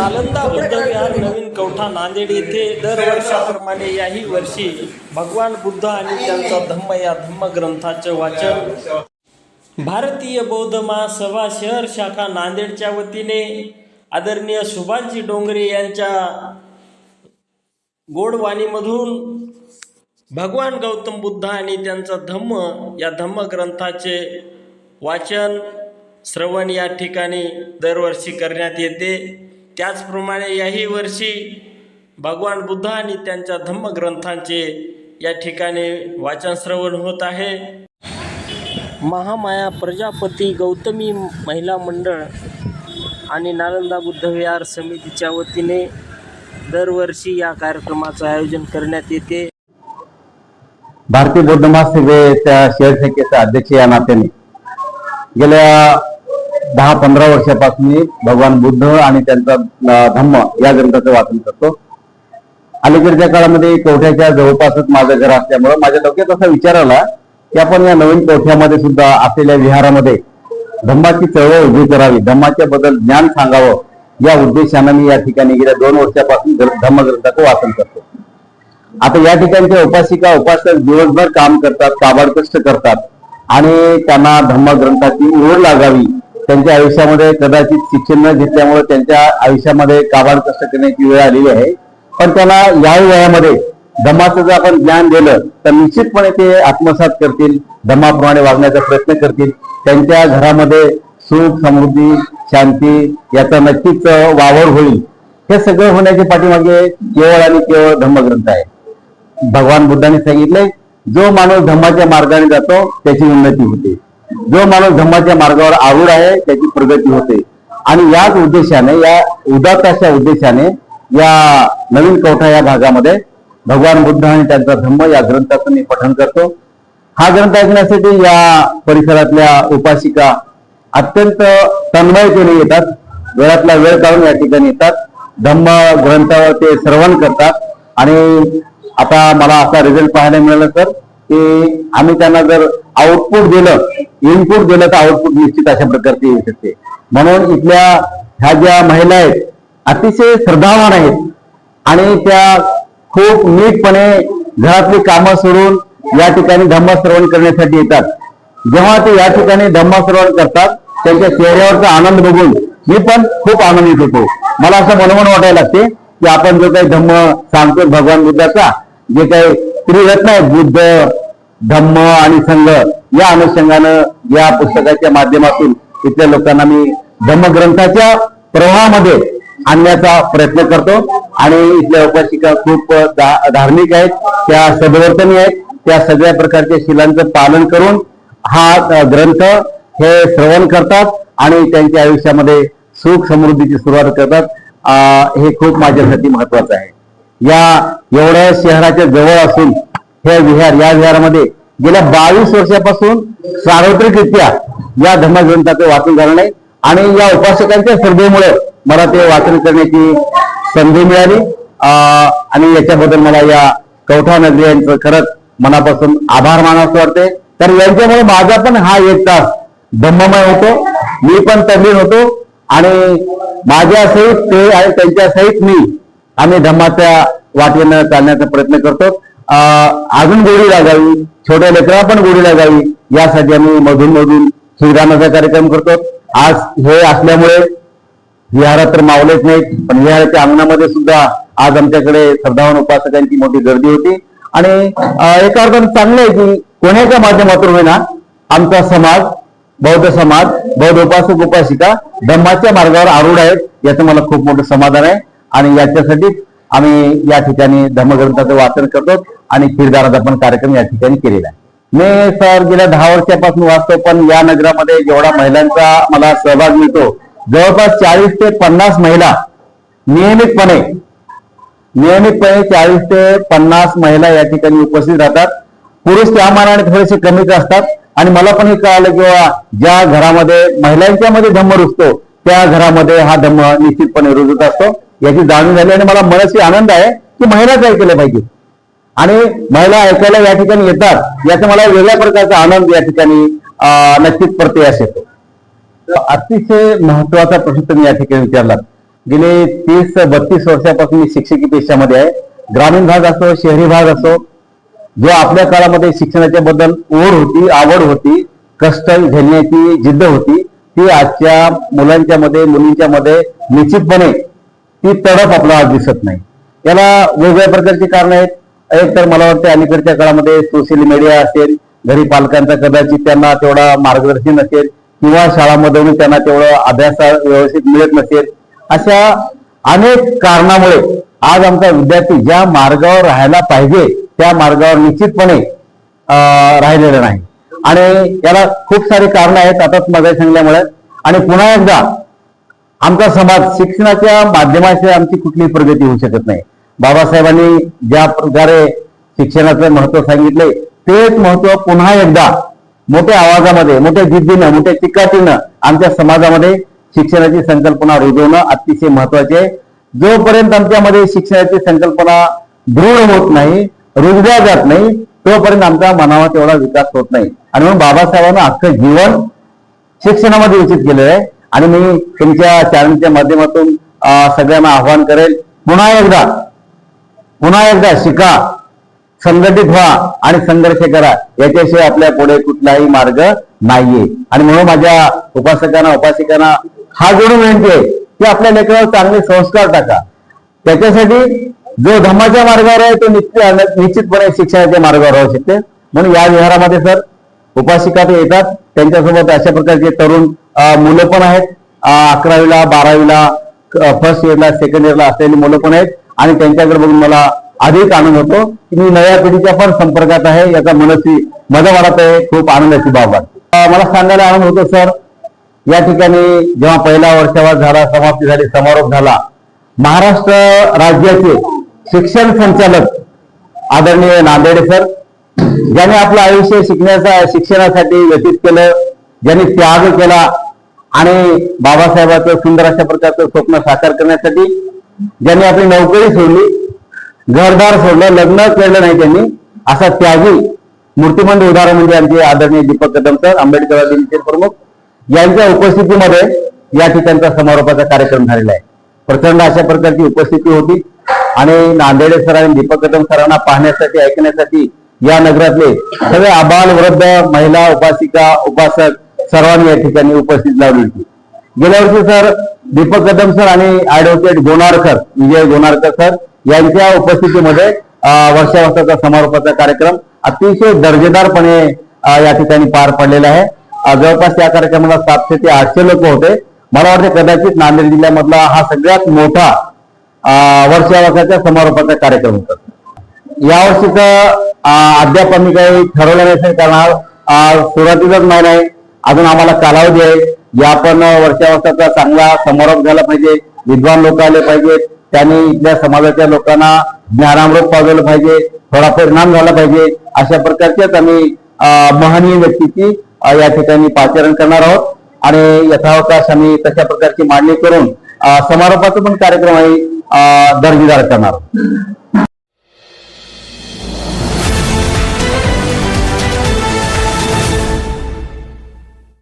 नालंदा बुद्धविहार नवीन कवठा नांदेड येथे दरवर्षाप्रमाणे याही वर्षी भगवान बुद्ध आणि त्यांचा धम्म या धम्मग्रंथाचे वाचन भारतीय बौद्ध महासभा शहर शाखा नांदेडच्या वतीने आदरणीय सुभाषजी डोंगरे यांच्या गोडवाणीमधून भगवान गौतम बुद्ध आणि त्यांचा धम्म या धम्मग्रंथाचे वाचन श्रवण या ठिकाणी दरवर्षी करण्यात येते। त्याचप्रमाणे याही वर्षी भगवान बुद्ध आणि त्यांच्या धम्मग्रंथांचे या ठिकाणी वाचन श्रवण होत आहे। महामाया प्रजापती गौतमी महिला मंडळ आणि नालंदा बुद्धविहार समितीच्या वतीने दरवर्षी या कार्यक्रमाचे आयोजन करण्यात येते। भारतीय बौद्ध महासभेच्या शहर शाखेचा अध्यक्ष या नात्याने गेल्या 10-15 वर्षापासून मी भगवान बुद्ध आणि त्यांचा धम्म या ग्रंथाचं वाचन करतो। अलीकडच्या काळामध्ये कवठ्याच्या जवळपासच माझं घर असल्यामुळे माझ्या डोक्यात असा विचार आला की आपण या नवीन कवठ्यामध्ये सुद्धा असलेल्या विहारामध्ये धम्माची चळवळ उभी करावी, धम्माच्या बद्दल ज्ञान सांगावं या उद्देशाने मी या ठिकाणी गेल्या 2 वर्षापासून धम्मग्रंथाचं वाचन करतो। आता या ठिकाणच्या उपासिका उपासक दिवसभर काम करतात, काबाड कष्ट करतात आणि त्यांना धम्मग्रंथाची ओढ लागावी। त्यांच्या आयुष्यामध्ये कदाचित शिक्षण न घेतल्यामुळे त्यांच्या आयुष्यामध्ये काबाड कष्ट करण्याची वेळ आलेली आहे, पण त्यांना या वयामध्ये धम्माचं जर आपण ज्ञान दिलं तर निश्चितपणे ते आत्मसात करतील, धम्माप्रमाणे वागण्याचा प्रयत्न करतील। त्यांच्या घरामध्ये सुख समृद्धी शांती याचा नक्कीच वावर होईल। हे सगळं होण्याच्या पाठीमागे केवळ आणि केवळ धम्मग्रंथ आहे। भगवान बुद्धांनी सांगितले, जो माणूस धम्माच्या मार्गाने जातो त्याची उन्नती होते, जो माणूस धम्माच्या मार्गावर आरूढ आहे त्याची प्रगती होते। आणि याच उद्देशाने, या उदात्ताच्या उद्देशाने या नवीन कवठा या भागामध्ये भगवान बुद्ध आणि त्यांचा धम्म या ग्रंथाचं मी पठण करतो। हा ग्रंथ ऐकण्यासाठी या परिसरातल्या उपासिका अत्यंत तन्मयतेने येतात, वेळातला वेळ काढून या ठिकाणी येतात, धम्म ग्रंथावर ते श्रवण करतात। आणि आता मला असा रिझल्ट पाहायला मिळाला सर की आम्ही त्यांना जर आउटपुट दिलं, इनपुट दिलं तर आउटपुट निश्चित अशा प्रकारचे येऊ शकते। म्हणून इथल्या ह्या ज्या महिला आहेत अतिशय श्रद्धावान आहेत आणि त्या खूप नीटपणे घरातली कामं सोडून या ठिकाणी धम्मश्रवण करण्यासाठी येतात। जेव्हा ते या ठिकाणी धम्मश्रवण करतात त्यांच्या चेहऱ्यावरचा आनंद बघून मी पण खूप आनंदित होतो। मला असं मनोमन वाटायला लागते की आपण जो काही धम्म सांगतो भगवान बुद्धाचा, जे काही त्रिरत्न आहेत बुद्ध धम्म आणि संघ, या अनुषंगानं या पुस्तकाच्या माध्यमातून इथल्या लोकांना मी धम्मग्रंथाच्या प्रवाहामध्ये आणण्याचा प्रयत्न करतो। आणि इथल्या उपासिका खूप धार्मिक आहेत, त्या सद्वर्तनी आहेत, त्या सगळ्या प्रकारच्या शिलांचं पालन करून हा ग्रंथ हे श्रवण करतात आणि त्यांच्या आयुष्यामध्ये सुख समृद्धीची सुरुवात करतात। हे खूप माझ्यासाठी महत्वाचं आहे। या एवढ्या शहराच्या जवळ असून हे विहार, या विहारामध्ये गेल्या 22 वर्षापासून सार्वत्रिकरित्या या धम्मग्रंथाचं वाचन झालं नाही आणि या उपासकांच्या श्रद्धेमुळे मला ते वाचन करण्याची संधी मिळाली। आणि याच्याबद्दल मला या कवठा नगरी यांचं खरंच मनापासून आभार मानावं वाटते। तर यांच्यामुळे माझा पण हा 1 तास धम्ममय होतो, मी पण तल्लीन होतो आणि माझ्या सहित ते आणि त्यांच्या सहित मी आम्ही धम्माच्या वाटेनं चालण्याचा प्रयत्न करतो। अजून गोडी लागावी, छोट्या लेकरांना पण गोडी लागावी यासाठी आम्ही मधून मधून श्रीरामाचा कार्यक्रम करतो। आज हे असल्यामुळे विहारात तर मावलेच नाहीत, पण विहाराच्या अंगणामध्ये सुद्धा आज आमच्याकडे श्रद्धावान उपासकांची मोठी गर्दी होती। आणि एका अर्थाने चांगलं आहे की कोणाच्या माध्यमातून होईना आमचा समाज, बौद्ध समाज, बौद्ध उपासक उपासिका धम्माच्या मार्गावर आरूढ आहेत, याचं मला खूप मोठं समाधान आहे। आणि याच्यासाठी आम्ही या ठिकाणी धम्मग्रंथाचं वाचन करतो आणि खीरदाराचा पण कार्यक्रम या ठिकाणी केलेला आहे। मी सर गेल्या 10 वर्षापासून वाचतो, पण या नगरामध्ये जेवढा महिलांचा मला सहभाग मिळतो, जवळपास 40 ते 50 महिला नियमितपणे 40 ते 50 महिला या ठिकाणी उपस्थित राहतात। पुरुष त्या मानाने थोडेसे कमीच असतात। आणि मला पण हे कळालं की ज्या घरामध्ये महिलांच्या मध्ये धम्म रुजतो त्या घरामध्ये हा धम्म निश्चितपणे रुजत असतो, याची जाणीव झाली। आणि मला मनस्वी आनंद आहे की महिलाच ऐकलं पाहिजे आणि महिला ऐकायला या ठिकाणी येतात, याचा मला वेगळ्या प्रकारचा आनंद या ठिकाणी नक्कीच प्रत्ययास येतो। अतिशय महत्वाचा प्रश्न तुम्ही या ठिकाणी विचारला गेले 30-32 वर्षापासून मी शिक्षकी पेशामध्ये आहे. ग्रामीण भाग असो, शहरी भाग असो, जो आपल्या काळामध्ये शिक्षणाच्या बद्दल ओढ होती, आवड होती, कष्ट झेलण्याची जिद्द होती, ती आजच्या मुलांच्या मध्ये, मुलींच्या मध्ये निश्चितपणे ती तडफ आपल्याला दिसत नाही. याला वेगवेगळ्या प्रकारची कारण आहेत. एक तर मला वाटतं अलीकडच्या काळामध्ये सोशल मीडिया असेल, घरी पालकांचा कदाचित त्यांना तेवढा मार्गदर्शन नसेल, किंवा शाळांमधून त्यांना तेवढं अभ्यास व्यवस्थित मिळत नसेल. अशा अनेक कारणामुळे आज आमचा विद्यार्थी ज्या मार्गावर राहायला पाहिजे त्या मार्गावर निश्चितपणे राहिलेला नाही. आणि याला खूप सारे कारण आहेत, आताच मगाशी सांगल्यामुळे. आणि पुन्हा एकदा आमचा समाज शिक्षणाच्या माध्यमाशिवाय आमची कुठलीही प्रगती होऊ शकत नाही. बाबासाहेबांनी ज्या प्रकारे शिक्षणाचं महत्व सांगितले तेच महत्व पुन्हा एकदा मोठ्या आवाजामध्ये, मोठ्या जिद्दीनं, मोठ्या चिकाटीनं आमच्या समाजामध्ये शिक्षणाची संकल्पना रुजवणं अतिशय महत्वाचे आहे. जोपर्यंत आमच्यामध्ये शिक्षणाची संकल्पना दृढ होत नाही, रुजल्या जात नाही, तोपर्यंत आमच्या मनावा तेवढा विकास होत नाही. आणि म्हणून बाबासाहेबांना अख्खं जीवन शिक्षणामध्ये व्यतीत केलेलं आहे. आणि मी त्यांच्या चॅनलच्या माध्यमातून सगळ्यांना आव्हान करेल, पुन्हा एकदा शिका, संघटित व्हा आणि संघर्ष करा. याच्याशिवाय आपल्या पुढे कुठलाही मार्ग नाहीये. आणि म्हणून माझ्या उपासिकांना हा जोडून विनंती आहे की आपल्या लेकरावर चांगले संस्कार टाका. त्याच्यासाठी जो धम्माच्या मार्गावर आहे तो निश्चितपणे शिक्षणाच्या मार्गावर राहू शकते. म्हणून या विहारामध्ये सर उपासिका ते येतात, त्यांच्यासोबत अशा प्रकारचे तरुण मुलं पण आहेत. 11वीला 12वीला फर्स्ट इयरला सेकंड इयरला असलेली मुलं पण आहेत. आणि त्यांच्याकडे बघून मला अधिक आनंद होतो की मी नव्या पिढीच्या पण संपर्कात आहे. याचा मजा वाटत आहे, खूप आनंदाची बाब आहे. मला सांगायला आनंद होतो सर, या ठिकाणी जेव्हा पहिला वर्षावास झाला, समाप्ती झाली, समारोप झाला, महाराष्ट्र राज्याचे शिक्षण संचालक आदरणीय नांदेडे सर, ज्यांनी आपलं आयुष्य शिक्षणासाठी व्यतीत केलं, ज्यांनी त्याग केला आणि बाबासाहेबांचं सुंदर अशा प्रकारचं स्वप्न साकार करण्यासाठी ज्यांनी आपली नोकरी सोडली, घरदार सोडलं, लग्न केलं नाही त्यांनी, असा त्यागी मूर्तिमंत उदाहरण म्हणजे आमचे आदरणीय दीपक कदम सर, आंबेडकरवादी प्रमुख, यांच्या उपस्थितीमध्ये या ठिकाणचा समारोपाचा कार्यक्रम झालेला आहे. प्रचंड अशा प्रकारची उपस्थिती होती. आणि नांदेडे सर आणि दीपक कदम सरांना पाहण्यासाठी, ऐकण्यासाठी या नगरातले सगळे आबाल, वृद्ध, महिला, उपासिका, उपासक सर्वांनी या ठिकाणी उपस्थित लावली होती. गेल्या वर्षी सर दीपक कदम सर आणि ऍडव्होकेट विजय गोनारकर सर यांच्या उपस्थितीमध्ये वर्षावर्षाचा समारोपाचा कार्यक्रम अतिशय दर्जेदारपणे या ठिकाणी पार पडलेला आहे. जवळपास या कार्यक्रमाला 700 ते 800 लोक होते. मला वाटते कदाचित नांदेड जिल्ह्यामधला हा सगळ्यात मोठा वर्षावर्षाच्या समारोपाचा कार्यक्रम होता. यावर्षीचं अद्याप आम्ही काही ठरवलं नाही, कारण सुरुवातीचाच महिना आहे, अजून आम्हाला कालावधी आहे. या पण वर्षावर्षाचा चांगला समारोप झाला पाहिजे, विद्वान लोक आले पाहिजेत, त्यांनी इथल्या समाजाच्या लोकांना ज्ञानामृत पावलं पाहिजे, थोडा परिणाम झाला पाहिजे. अशा प्रकारच्याच आम्ही महनीय व्यक्तीची या ठिकाणी पाचारण करणार आहोत. आणि यथावकाश आम्ही तशा प्रकारची मांडणी करून समारोपाचा पण कार्यक्रम दर्जेदार करणार आहोत.